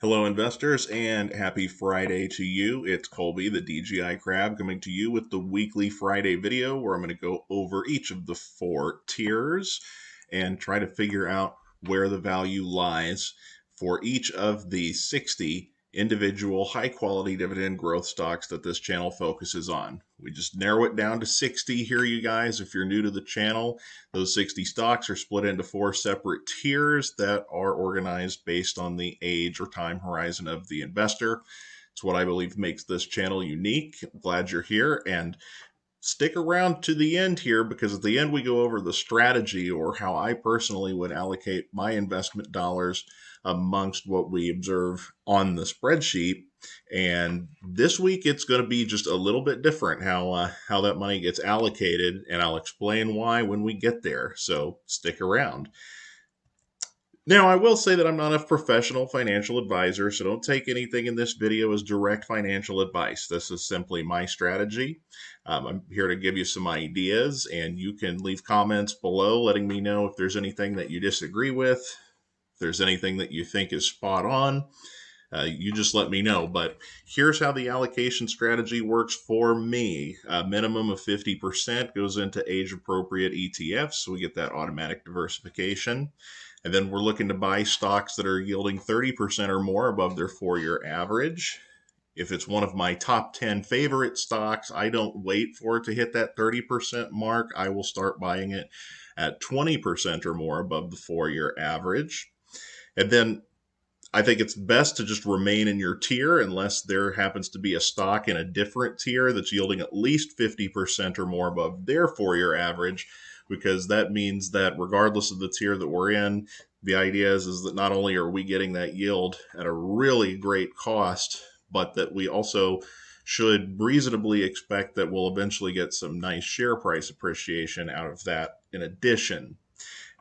Hello, investors, and happy Friday to you. It's Colby, the DGI Crab, coming to you with the weekly Friday video where I'm going to go over each of the 4 tiers and try to figure out where the value lies for each of the 60 individual high-quality dividend growth stocks that this channel focuses on. We just narrow it down to 60 here, you guys. If you're new to the channel, those 60 stocks are split into 4 separate tiers that are organized based on the age or time horizon of the investor. It's what I believe makes this channel unique. I'm glad you're here, and stick around to the end here, because at the end we go over the strategy, or how I personally would allocate my investment dollars amongst what we observe on the spreadsheet. And this week it's going to be just a little bit different how that money gets allocated, and I'll explain why when we get there. So stick around. Now, I will say that I'm not a professional financial advisor, so don't take anything in this video as direct financial advice. This is simply my strategy. I'm here to give you some ideas, and you can leave comments below letting me know if there's anything that you disagree with, if there's anything that you think is spot on. You just let me know. But here's how the allocation strategy works for me. A minimum of 50% goes into age-appropriate ETFs, so we get that automatic diversification. And then we're looking to buy stocks that are yielding 30% or more above their 4-year average. If it's one of my top 10 favorite stocks, I don't wait for it to hit that 30% mark. I will start buying it at 20% or more above the 4-year average. And then I think it's best to just remain in your tier unless there happens to be a stock in a different tier that's yielding at least 50% or more above their 4-year average, because that means that regardless of the tier that we're in, the idea is that not only are we getting that yield at a really great cost, but that we also should reasonably expect that we'll eventually get some nice share price appreciation out of that in addition.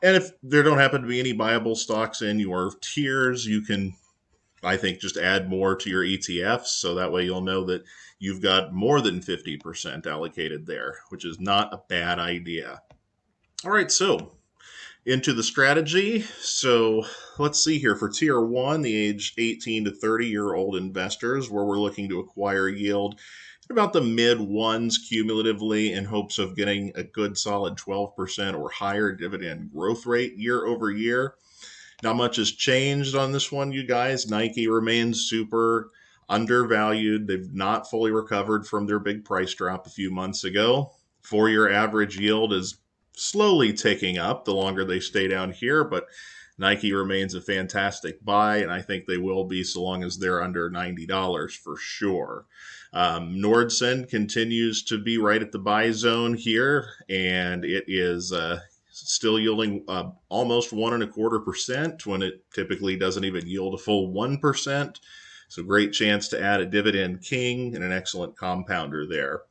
And if there don't happen to be any viable stocks in your tiers, you can, I think, just add more to your ETFs. So that way you'll know that you've got more than 50% allocated there, which is not a bad idea. All right, so into the strategy. So let's see here. For tier 1, the age 18 to 30-year-old investors, where we're looking to acquire yield about the mid ones cumulatively in hopes of getting a good solid 12% or higher dividend growth rate year over year. Not much has changed on this one, you guys. Nike remains super undervalued. They've not fully recovered from their big price drop a few months ago. 4-year average yield is slowly ticking up the longer they stay down here, but Nike remains a fantastic buy, and I think they will be so long as they're under $90 for sure. Nordson continues to be right at the buy zone here, and it is still yielding almost 1.25% when it typically doesn't even yield a full 1%. So great chance to add a dividend king and an excellent compounder there.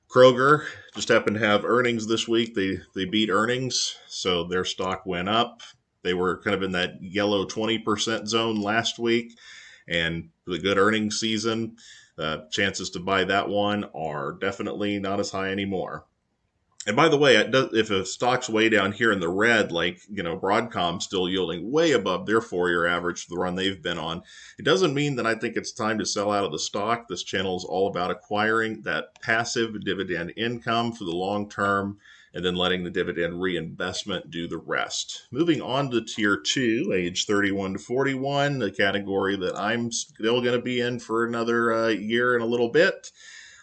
Kroger just happened to have earnings this week. They beat earnings, so their stock went up. They were kind of in that yellow 20% zone last week, and the good earnings season, chances to buy that one are definitely not as high anymore. And by the way, if a stock's way down here in the red, like, Broadcom still yielding way above their 4-year average for the run they've been on, it doesn't mean that I think it's time to sell out of the stock. This channel is all about acquiring that passive dividend income for the long term, and then letting the dividend reinvestment do the rest. Moving on to tier 2, age 31 to 41, the category that I'm still going to be in for another year and a little bit.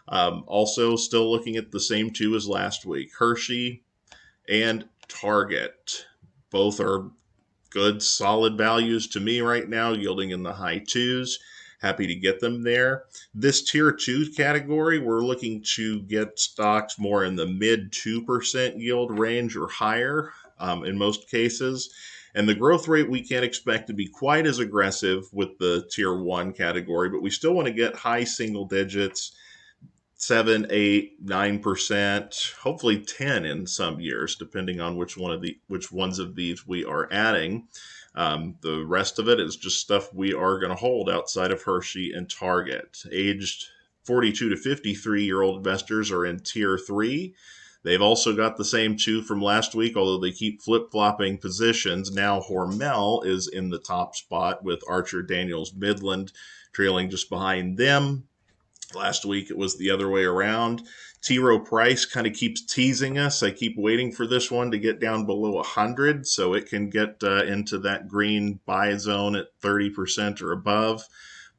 Also still looking at the same 2 as last week, Hershey and Target. Both are good, solid values to me right now, yielding in the high 2s. Happy to get them there. This tier 2 category, we're looking to get stocks more in the mid 2% yield range or higher in most cases. And the growth rate we can't expect to be quite as aggressive with the tier 1 category, but we still want to get high single digits, 7, 8, 9%, hopefully 10 in some years, depending on which ones of these we are adding. The rest of it is just stuff we are going to hold outside of Hershey and Target. Aged 42 to 53-year-old investors are in tier 3. They've also got the same two from last week, although they keep flip-flopping positions. Now Hormel is in the top spot with Archer Daniels Midland trailing just behind them. Last week it was the other way around. T. Rowe Price kind of keeps teasing us. I keep waiting for this one to get down below 100 so it can get into that green buy zone at 30% or above.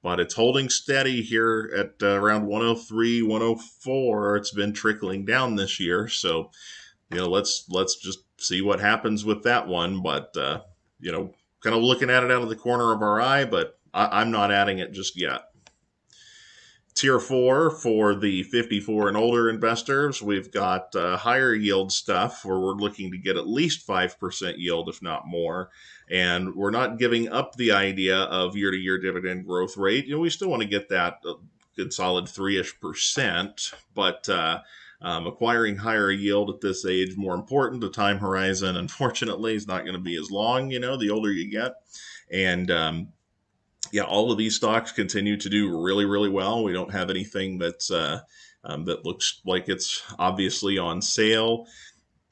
But it's holding steady here at around 103, 104. It's been trickling down this year. So, let's just see what happens with that one. But, kind of looking at it out of the corner of our eye, but I'm not adding it just yet. Tier 4 for the 54 and older investors, we've got higher yield stuff where we're looking to get at least 5% yield, if not more. And we're not giving up the idea of year-to-year dividend growth rate. We still want to get that good solid 3-ish%, but acquiring higher yield at this age, more important. The time horizon, unfortunately, is not going to be as long, the older you get. And all of these stocks continue to do really, really well. We don't have anything that's that looks like it's obviously on sale.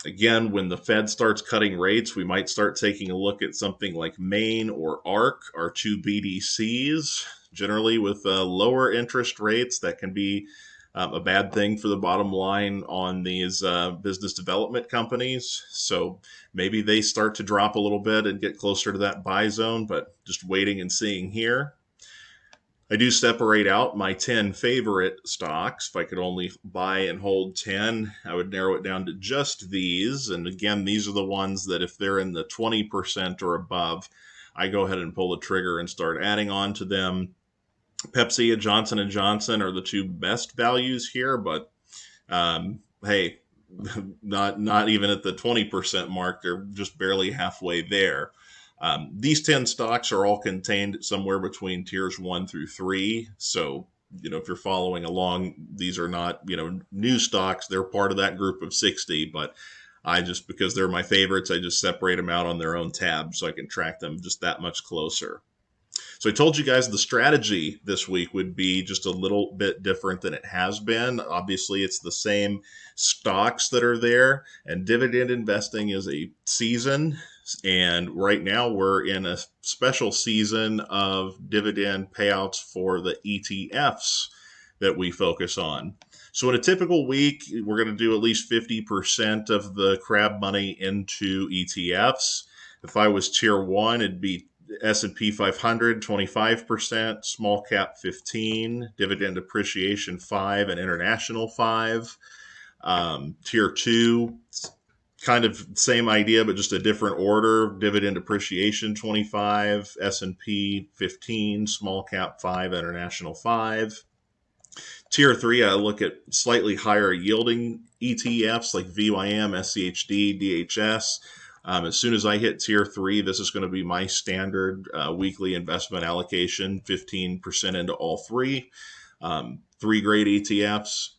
Again, when the Fed starts cutting rates, we might start taking a look at something like Maine or ARK, our two BDCs. Generally, with lower interest rates, that can be a bad thing for the bottom line on these business development companies. So maybe they start to drop a little bit and get closer to that buy zone, but just waiting and seeing here. I do separate out my 10 favorite stocks. If I could only buy and hold 10, I would narrow it down to just these. And again, these are the ones that if they're in the 20% or above, I go ahead and pull the trigger and start adding on to them. Pepsi and Johnson & Johnson are the two best values here, but hey, not even at the 20% mark. They're just barely halfway there. These 10 stocks are all contained somewhere between tiers 1 through 3. So, if you're following along, these are not, new stocks. They're part of that group of 60, but because they're my favorites, I just separate them out on their own tab so I can track them just that much closer. So I told you guys the strategy this week would be just a little bit different than it has been. Obviously, it's the same stocks that are there, and dividend investing is a season. And right now we're in a special season of dividend payouts for the ETFs that we focus on. So in a typical week, we're going to do at least 50% of the crab money into ETFs. If I was tier 1, it'd be S&P 500, 25%, small cap 15, dividend appreciation 5, and international 5. Tier 2, kind of same idea, but just a different order. Dividend appreciation 25, S&P 15, small cap 5, international 5. Tier 3, I look at slightly higher yielding ETFs like VYM, SCHD, DHS. As soon as I hit tier 3, this is going to be my standard weekly investment allocation, 15% into all three. 3 great ETFs,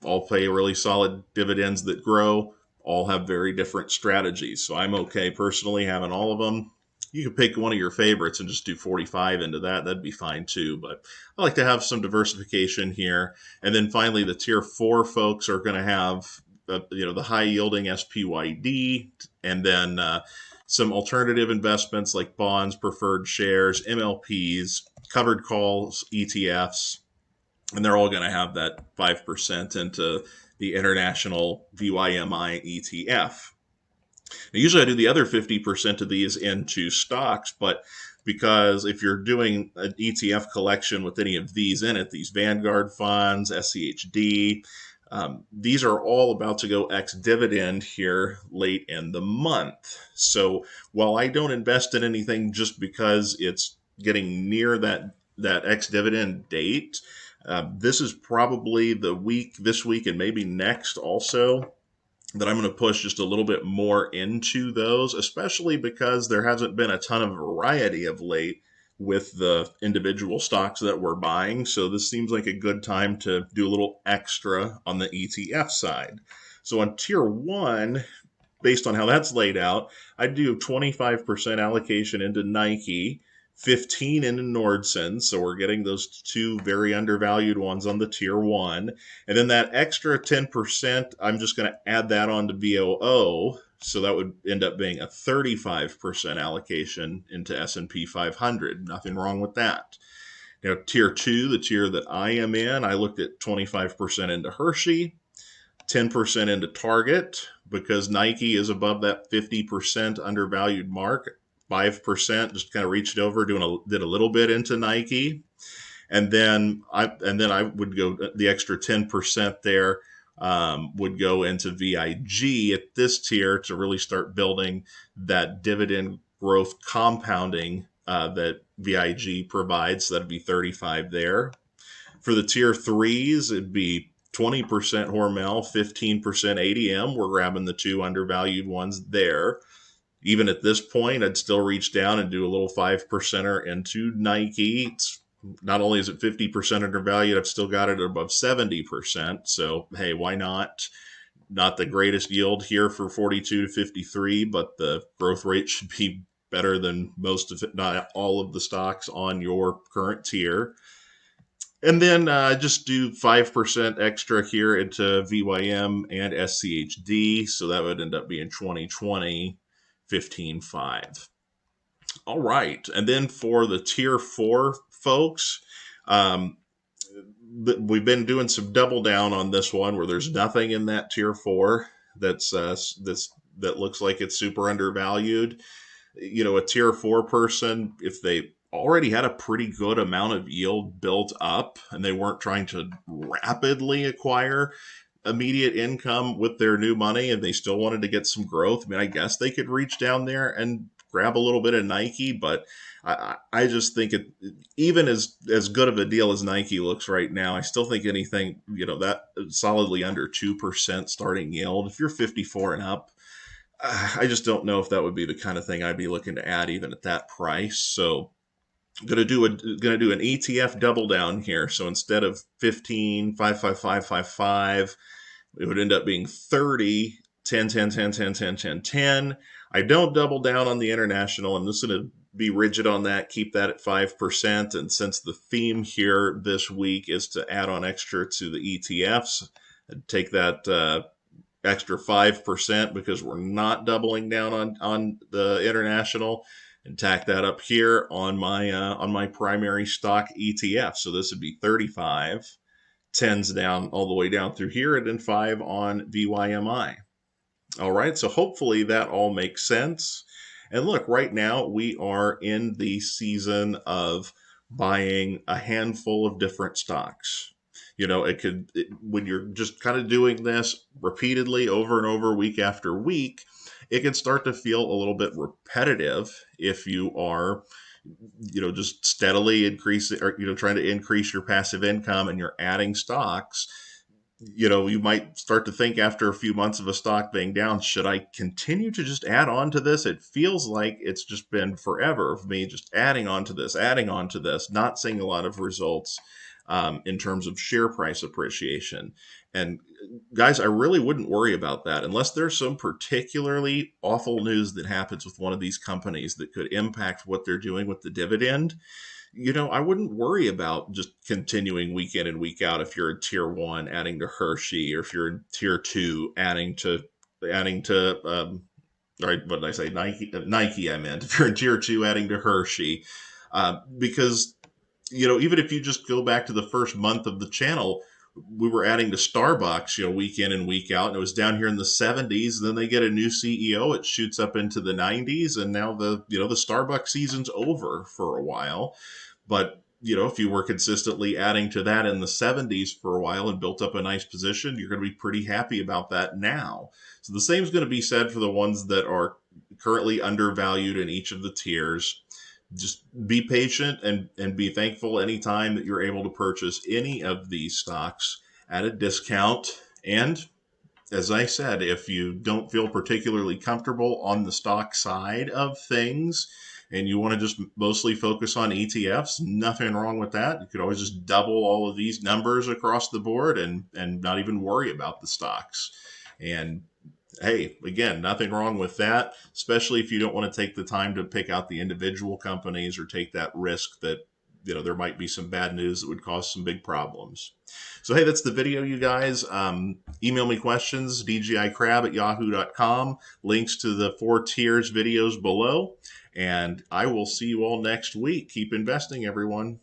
all pay really solid dividends that grow, all have very different strategies. So I'm okay personally having all of them. You could pick one of your favorites and just do 45 into that. That'd be fine too. But I like to have some diversification here. And then finally, the tier 4 folks are going to have the high yielding SPYD, and then some alternative investments like bonds, preferred shares, MLPs, covered calls, ETFs, and they're all going to have that 5% into the international VYMI ETF. Now, usually I do the other 50% of these into stocks, but because if you're doing an ETF collection with any of these in it, these Vanguard funds, SCHD, these are all about to go ex-dividend here late in the month. So while I don't invest in anything just because it's getting near that ex-dividend date, this is probably this week and maybe next also, that I'm going to push just a little bit more into those, especially because there hasn't been a ton of variety of late with the individual stocks that we're buying. So this seems like a good time to do a little extra on the ETF side. So on tier 1, based on how that's laid out, I do 25% allocation into Nike, 15 into Nordson. So we're getting those two very undervalued ones on the tier one. And then that extra 10%, I'm just going to add that on to VOO. So that would end up being a 35% allocation into S&P 500. Nothing wrong with that. Now, tier two, the tier that I am in, I looked at 25% into Hershey, 10% into Target, because Nike is above that 50% undervalued mark. 5% just kind of reached over, did a little bit into Nike, and then I would go the extra 10% there. Would go into VIG at this tier to really start building that dividend growth compounding that VIG provides. So that'd be 35 there. For the tier threes, it'd be 20% Hormel, 15% ADM. We're grabbing the two undervalued ones there. Even at this point, I'd still reach down and do a little 5%er into Nike. Not only is it 50% undervalued, I've still got it above 70%. So, hey, why not? Not the greatest yield here for 42 to 53, but the growth rate should be better than most of it, not all of the stocks on your current tier. And then just do 5% extra here into VYM and SCHD. So that would end up being 2020, 15.5. All right. And then for the tier four folks, we've been doing some double down on this one where there's nothing in that tier four that looks like it's super undervalued. You know, a tier four person, if they already had a pretty good amount of yield built up and they weren't trying to rapidly acquire immediate income with their new money and they still wanted to get some growth, I mean, I guess they could reach down there and grab a little bit of Nike, but I just think it, even as good of a deal as Nike looks right now, I still think anything, you know, that solidly under 2% starting yield, if you're 54 and up, I just don't know if that would be the kind of thing I'd be looking to add even at that price. So gonna do an ETF double down here. So instead of 15, 5, 5, 5, 5, 5, it would end up being 30, 10, 10, 10, 10, 10, 10, 10. I don't double down on the international. I'm just going to be rigid on that, keep that at 5%. And since the theme here this week is to add on extra to the ETFs, I'd take that extra 5% because we're not doubling down on the international, and tack that up here on my primary stock ETF. So this would be 35, 10s down all the way down through here, and then 5 on VYMI. All right, so hopefully that all makes sense. And look, right now we are in the season of buying a handful of different stocks. You know, when you're just kind of doing this repeatedly over and over, week after week, it can start to feel a little bit repetitive if you are, you know, just steadily increasing, or, you know, trying to increase your passive income and you're adding stocks. You know, you might start to think after a few months of a stock being down, should I continue to just add on to this? It feels like it's just been forever of me just adding on to this, not seeing a lot of results in terms of share price appreciation. And guys, I really wouldn't worry about that unless there's some particularly awful news that happens with one of these companies that could impact what they're doing with the dividend. You know, I wouldn't worry about just continuing week in and week out if you're in tier one adding to Hershey, or if you're in tier two adding to right, what did I say? Nike, I meant. If you're in tier two adding to Hershey, because, you know, even if you just go back to the first month of the channel, we were adding to Starbucks, you know, week in and week out, and it was down here in the 70s. And then they get a new CEO, it shoots up into the 90s, and now the Starbucks season's over for a while. But, you know, if you were consistently adding to that in the 70s for a while and built up a nice position, you're going to be pretty happy about that now. So the same is going to be said for the ones that are currently undervalued in each of the tiers. Just be patient and be thankful anytime that you're able to purchase any of these stocks at a discount. And as I said, if you don't feel particularly comfortable on the stock side of things and you want to just mostly focus on ETFs, nothing wrong with that. You could always just double all of these numbers across the board and not even worry about the stocks. And hey, again, nothing wrong with that, especially if you don't want to take the time to pick out the individual companies or take that risk that, there might be some bad news that would cause some big problems. So, hey, that's the video, you guys. Email me questions, dgicrab@yahoo.com. Links to the 4 tiers videos below. And I will see you all next week. Keep investing, everyone.